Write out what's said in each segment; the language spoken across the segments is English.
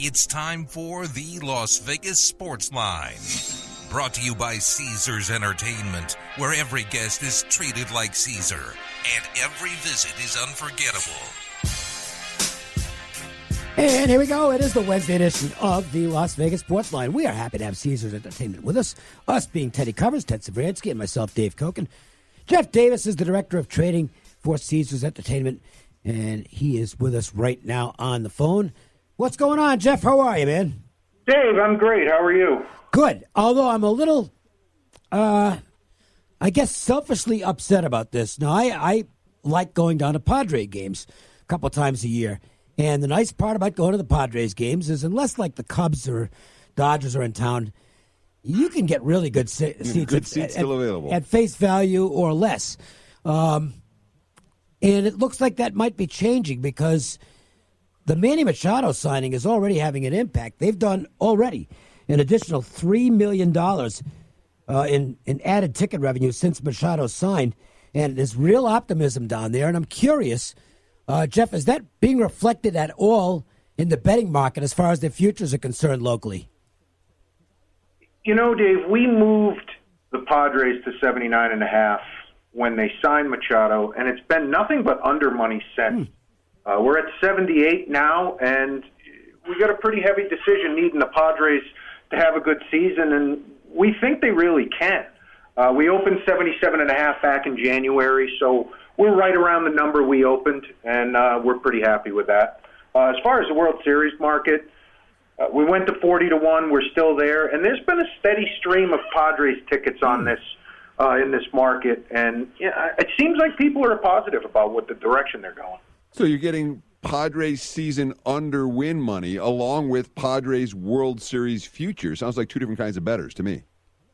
It's time for the Las Vegas Sportsline. Brought to you by Caesars Entertainment, where every guest is treated like Caesar and every visit is unforgettable. And here we go. It is the Wednesday edition of the Las Vegas Sportsline. We are happy to have Caesars Entertainment with us. Us being Teddy Covers, Ted Savransky, and myself, Dave Koken. Jeff Davis is the Director of Trading for Caesars Entertainment, and he is with us right now on the phone. What's going on, Jeff? How are you, man? Dave, I'm great. How are you? Good. Although I'm a little, I guess, selfishly upset about this. Now, I like going down to Padre games a couple times a year. And the nice part about going to the Padres games is unless, like, the Cubs or Dodgers are in town, you can get really good seats. Good seats still available. At face value or less. And it looks like that might be changing because the Manny Machado signing is already having an impact. They've done already an additional $3 million in added ticket revenue since Machado signed. And there's real optimism down there. And I'm curious, Jeff, is that being reflected at all in the betting market as far as the futures are concerned locally? You know, Dave, we moved the Padres to 79.5 when they signed Machado, and it's been nothing but under money since. We're at 78 now, and we got a pretty heavy decision needing the Padres to have a good season, and we think they really can. We opened 77.5 back in January, so we're right around the number we opened, and we're pretty happy with that. As far as the World Series market, we went to 40-1. We're still there, and there's been a steady stream of Padres tickets on this in this market, and it seems like people are positive about what the direction they're going. So you're getting Padres season under win money along with Padres World Series future. Sounds like two different kinds of bettors to me.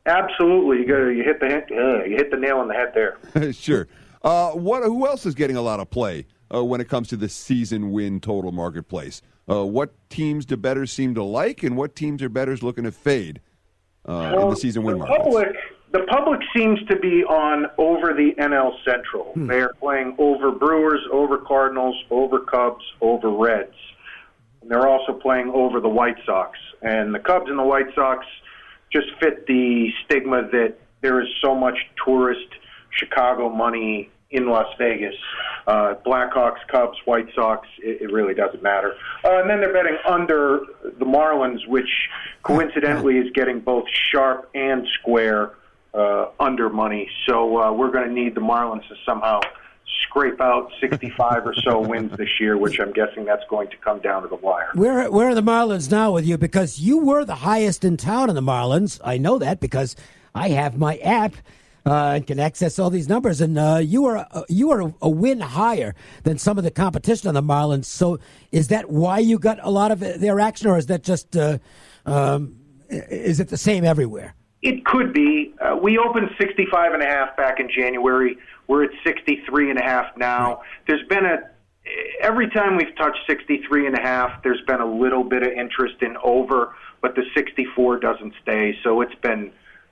Absolutely, you hit the nail on the head there. Sure. Who else is getting a lot of play when it comes to the season win total marketplace? What teams do bettors seem to like, and what teams are bettors looking to fade in the season win market? The public seems to be on over the NL Central. They're playing over Brewers, over Cardinals, over Cubs, over Reds. And they're also playing over the White Sox. And the Cubs and the White Sox just fit the stigma that there is so much tourist Chicago money in Las Vegas. Blackhawks, Cubs, White Sox, it really doesn't matter. And then they're betting under the Marlins, which coincidentally is getting both sharp and square under money. So we're going to need the Marlins to somehow scrape out 65 or so wins this year, which I'm guessing that's going to come down to the wire. Where are the Marlins now with you? Because you were the highest in town in the Marlins. I know that because I have my app and can access all these numbers. And you are a win higher than some of the competition on the Marlins. So is that why you got a lot of their action, or is that just is it the same everywhere? It could be. We opened 65.5 back in January. We're at 63.5 now. Right. There's been every time we've touched 63.5, there's been a little bit of interest in over, but the 64 doesn't stay. So it's been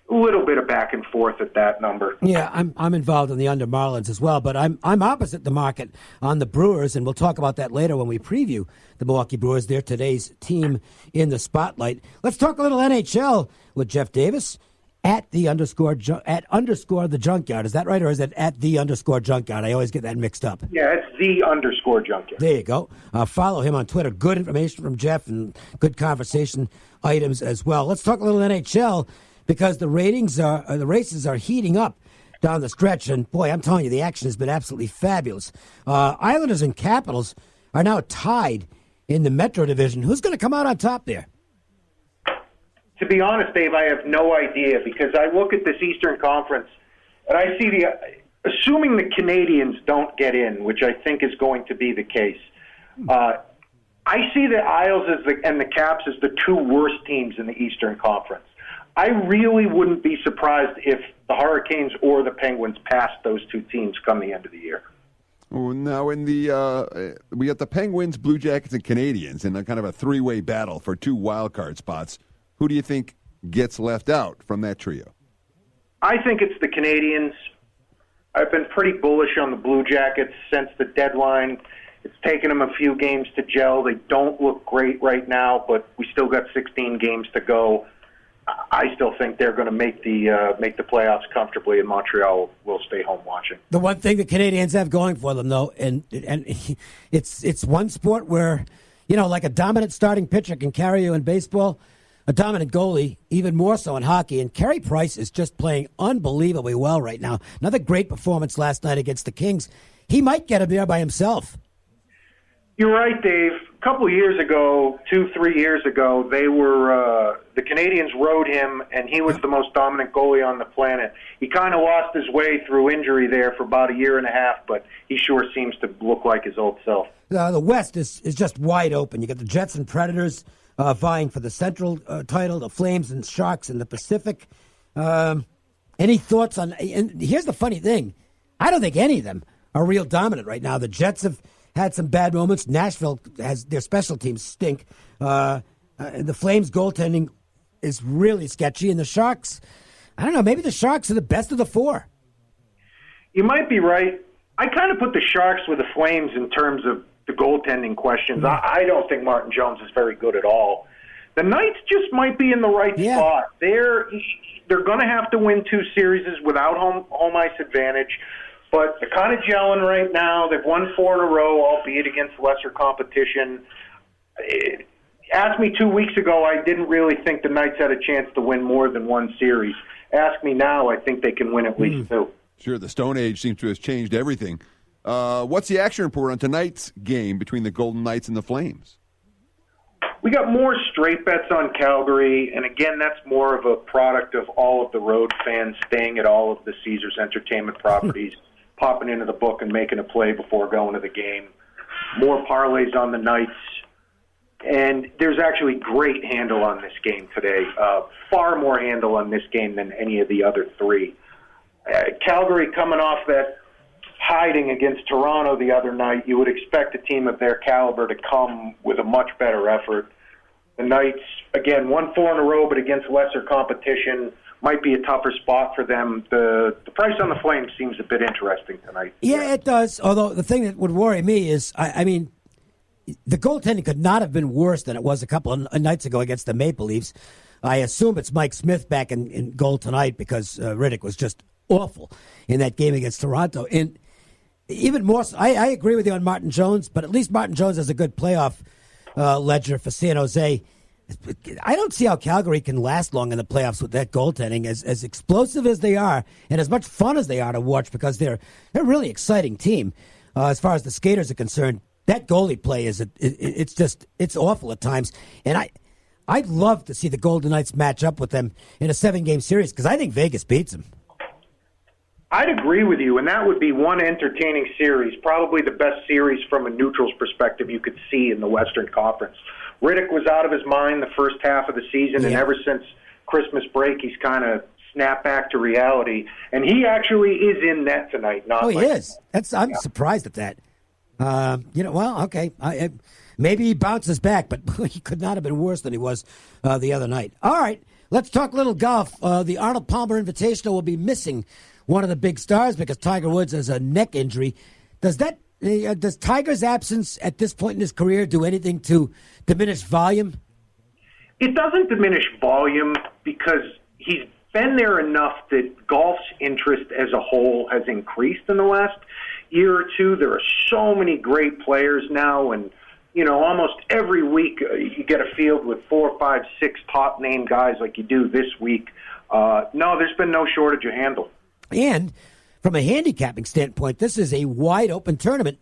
a little bit of back and forth at that number. Yeah, I'm involved in the under Marlins as well, but I'm opposite the market on the Brewers, and we'll talk about that later when we preview the Milwaukee Brewers. They're today's team in the spotlight. Let's talk a little NHL with Jeff Davis at the underscore the junkyard. Is that right, or is it at the underscore junkyard? I always get that mixed up. Yeah, it's the underscore junkyard. There you go. Follow him on Twitter. Good information from Jeff and good conversation items as well. Let's talk a little NHL, because the races are heating up down the stretch, and boy, I'm telling you, the action has been absolutely fabulous. Islanders and Capitals are now tied in the Metro Division. Who's going to come out on top there? To be honest, Dave, I have no idea, because I look at this Eastern Conference and I see assuming the Canadiens don't get in, which I think is going to be the case. I see the Isles and the Caps as the two worst teams in the Eastern Conference. I really wouldn't be surprised if the Hurricanes or the Penguins passed those two teams come the end of the year. Well, now in the we got the Penguins, Blue Jackets, and Canadiens in a kind of a three-way battle for two wild card spots. Who do you think gets left out from that trio? I think it's the Canadiens. I've been pretty bullish on the Blue Jackets since the deadline. It's taken them a few games to gel. They don't look great right now, but we still got 16 games to go. I still think they're going to make the playoffs comfortably, and Montreal will stay home watching. The one thing the Canadians have going for them, though, and it's one sport where, like a dominant starting pitcher can carry you in baseball, a dominant goalie even more so in hockey. And Carey Price is just playing unbelievably well right now. Another great performance last night against the Kings. He might get him there by himself. You're right, Dave. A couple of years ago, 2-3 years ago, the Canadians rode him, and he was the most dominant goalie on the planet. He kind of lost his way through injury there for about a year and a half, but he sure seems to look like his old self. The West is just wide open. You got the Jets and Predators vying for the Central title, the Flames and Sharks in the Pacific. Any thoughts on? And here's the funny thing: I don't think any of them are real dominant right now. The Jets have had some bad moments. Nashville has their special teams stink. The Flames goaltending is really sketchy, and the Sharks, I don't know, maybe the Sharks are the best of the four. You might be right. I kind of put the Sharks with the Flames in terms of the goaltending questions. I don't think Martin Jones is very good at all. The Knights just might be in the right spot. They're going to have to win 2 series without home ice advantage. But they're kind of gelling right now. They've won 4 in a row, albeit against lesser competition. Ask me 2 weeks ago, I didn't really think the Knights had a chance to win more than 1 series. Ask me now, I think they can win at least 2. Sure, the Stone Age seems to have changed everything. What's the action report on tonight's game between the Golden Knights and the Flames? We got more straight bets on Calgary, and again, that's more of a product of all of the road fans staying at all of the Caesars Entertainment properties. Popping into the book and making a play before going to the game. More parlays on the Knights. And there's actually great handle on this game today. Far more handle on this game than any of the other 3. Calgary coming off that hiding against Toronto the other night, you would expect a team of their caliber to come with a much better effort. The Knights, again, won 4 in a row, but against lesser competition. Might be a tougher spot for them. The price on the Flames seems a bit interesting tonight. Yeah, it does. Although the thing that would worry me is, I mean, the goaltending could not have been worse than it was a couple of nights ago against the Maple Leafs. I assume it's Mike Smith back in goal tonight because Riddick was just awful in that game against Toronto. And even more so, I agree with you on Martin Jones, but at least Martin Jones has a good playoff ledger for San Jose. I don't see how Calgary can last long in the playoffs with that goaltending, as explosive as they are and as much fun as they are to watch, because they're a really exciting team as far as the skaters are concerned. That goalie play it's awful at times, and I'd love to see the Golden Knights match up with them in a 7-game series because I think Vegas beats them. I'd agree with you, and that would be one entertaining series, probably the best series from a neutral's perspective you could see in the Western Conference. Riddick was out of his mind the first half of the season, and ever since Christmas break, he's kind of snapped back to reality. And he actually is in net tonight. He is. I'm surprised at that. Okay. Maybe he bounces back, but he could not have been worse than he was the other night. All right, let's talk a little golf. The Arnold Palmer Invitational will be missing one of the big stars because Tiger Woods has a neck injury. Does Tiger's absence at this point in his career do anything to diminish volume? It doesn't diminish volume because he's been there enough that golf's interest as a whole has increased in the last year or two. There are so many great players now, and almost every week you get a field with 4, 5, 6 top-name guys like you do this week. No, there's been no shortage of handle. And from a handicapping standpoint, this is a wide-open tournament.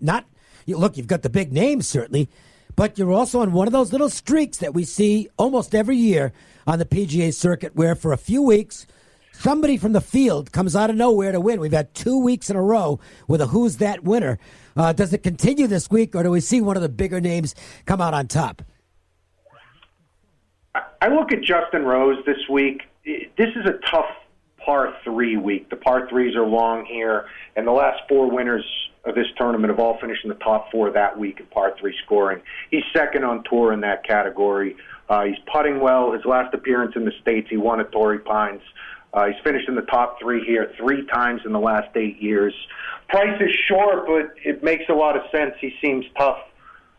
You've got the big names, certainly, but you're also on one of those little streaks that we see almost every year on the PGA circuit where for a few weeks, somebody from the field comes out of nowhere to win. We've had 2 weeks in a row with a Who's That winner. Does it continue this week, or do we see one of the bigger names come out on top? I look at Justin Rose this week. This is a tough par 3 week. The par 3s are long here, and the last 4 winners of this tournament have all finished in the top 4 that week in par 3 scoring. He's second on tour in that category. He's putting well. His last appearance in the States, he won at Torrey Pines. He's finished in the top 3 here 3 times in the last 8 years. Price is short, but it makes a lot of sense. He seems tough.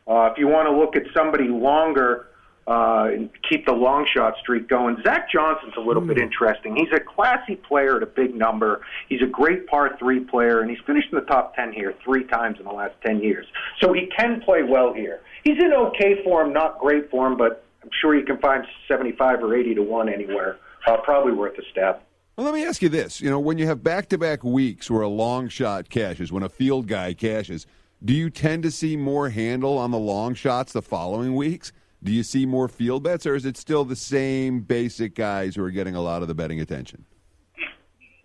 If you want to look at somebody longer and keep the long shot streak going, Zach Johnson's a little bit interesting. He's a classy player at a big number. He's a great par 3 player, and he's finished in the top 10 here 3 times in the last 10 years. So he can play well here. He's in okay form, not great form, but I'm sure you can find 75 or 80 to 1 anywhere. Probably worth a stab. Well, let me ask you this. When you have back-to-back weeks where a long shot cashes, when a field guy cashes, do you tend to see more handle on the long shots the following weeks? Do you see more field bets, or is it still the same basic guys who are getting a lot of the betting attention?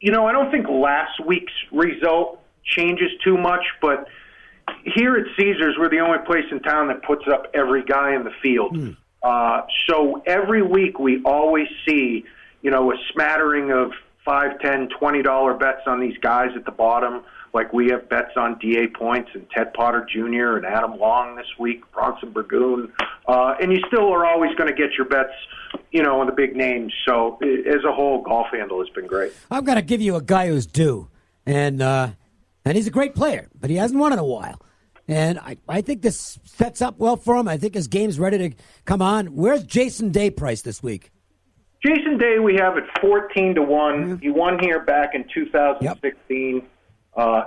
I don't think last week's result changes too much, but here at Caesars, we're the only place in town that puts up every guy in the field. So every week we always see, a smattering of $5, $10, $20 bets on these guys at the bottom. Like we have bets on D.A. Points and Ted Potter Jr. and Adam Long this week, Bronson Burgoon. And you still are always going to get your bets, on the big names. So as a whole, golf handle has been great. I've got to give you a guy who's due. And he's a great player, but he hasn't won in a while. And I think this sets up well for him. I think his game's ready to come on. Where's Jason Day priced this week? Jason Day we have at 14 to 1. He won here back in 2016. Yep.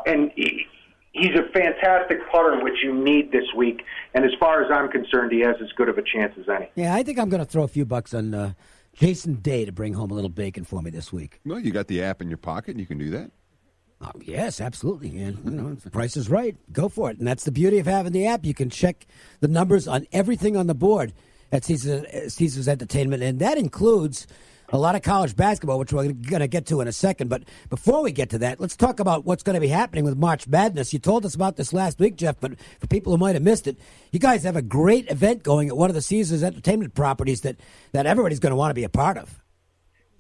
And he's a fantastic putter, which you need this week. And as far as I'm concerned, he has as good of a chance as any. Yeah, I think I'm going to throw a few bucks on Jason Day to bring home a little bacon for me this week. Well, you got the app in your pocket, and you can do that. Oh, yes, absolutely. And if the price is right, go for it. And that's the beauty of having the app. You can check the numbers on everything on the board at Caesars Entertainment, and that includes a lot of college basketball, which we're going to get to in a second. But before we get to that, let's talk about what's going to be happening with March Madness. You told us about this last week, Jeff, but for people who might have missed it, you guys have a great event going at one of the Caesars Entertainment properties that everybody's going to want to be a part of.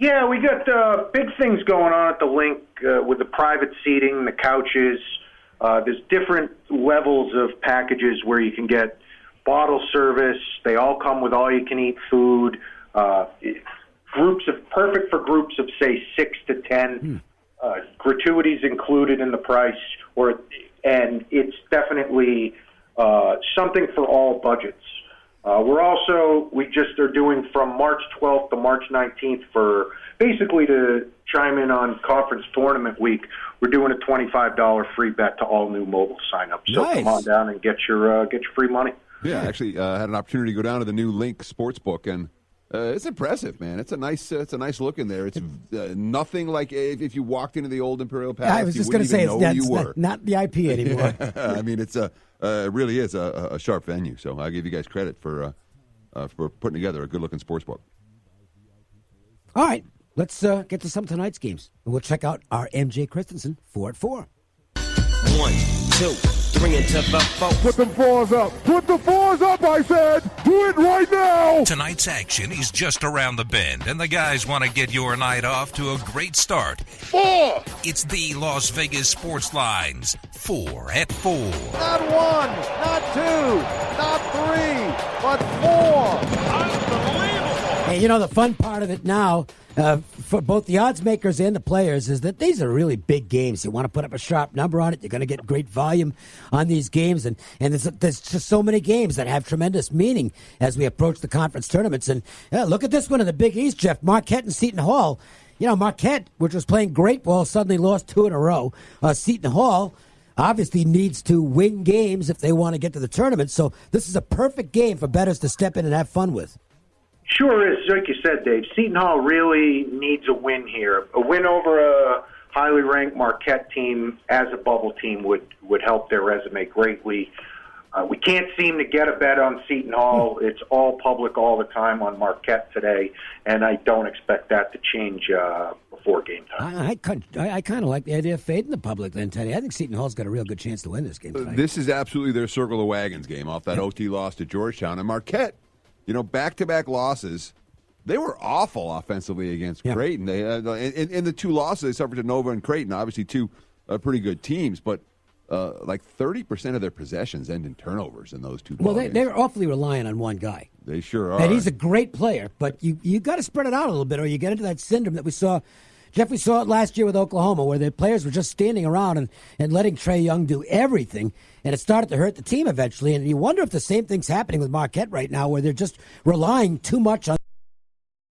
Yeah, we got big things going on at the link with the private seating, the couches. There's different levels of packages where you can get bottle service. They all come with all-you-can-eat food. Perfect for groups of, say, 6 to 10. Gratuities included in the price, and it's definitely something for all budgets. We just are doing from March 12th to March 19th to chime in on conference tournament week. We're doing a $25 free bet to all new mobile signups. So nice. Come on down and get your free money. Yeah, I actually had an opportunity to go down to the new Link Sportsbook, and it's impressive, man. It's a nice look in there. It's nothing like if you walked into the old Imperial Palace. I was just going to say it's not the IP anymore. I mean, it really is a sharp venue. So I give you guys credit for putting together a good-looking sportsbook. All right, let's get to some of tonight's games. We'll check out our MJ Christensen 4 at 4. 1, 2, 3 into the 4. Put the fours up. Put the fours up, I said. Do it right now. Tonight's action is just around the bend, and the guys want to get your night off to a great start. 4. It's the Las Vegas Sportsline's 4 at 4. Not 1, not 2, not 3, but 4. Unbelievable. Hey, the fun part of it now for both the odds makers and the players is that these are really big games. You want to put up a sharp number on it. You're going to get great volume on these games. And there's just so many games that have tremendous meaning as we approach the conference tournaments. And look at this one in the Big East, Jeff. Marquette and Seton Hall. Marquette, which was playing great ball, suddenly lost 2 in a row. Seton Hall obviously needs to win games if they want to get to the tournament. So this is a perfect game for bettors to step in and have fun with. Sure is. Like you said, Dave, Seton Hall really needs a win here. A win over a highly ranked Marquette team as a bubble team would help their resume greatly. We can't seem to get a bet on Seton Hall. It's all public all the time on Marquette today, and I don't expect that to change before game time. I kind of like the idea of fading the public then, Teddy. I think Seton Hall's got a real good chance to win this game tonight. This is absolutely their circle the wagons game off that OT loss to Georgetown. And Marquette, back-to-back losses, they were awful offensively against Creighton. They in the 2 losses they suffered to Nova and Creighton, obviously 2 pretty good teams, but like 30% of their possessions end in turnovers in those 2 Well, games. they're awfully reliant on one guy. They sure are. And he's a great player, but you got to spread it out a little bit or you get into that syndrome that we saw Jeff, we saw it last year with Oklahoma, where the players were just standing around and letting Trae Young do everything, and it started to hurt the team eventually. And you wonder if the same thing's happening with Marquette right now, where they're just relying too much on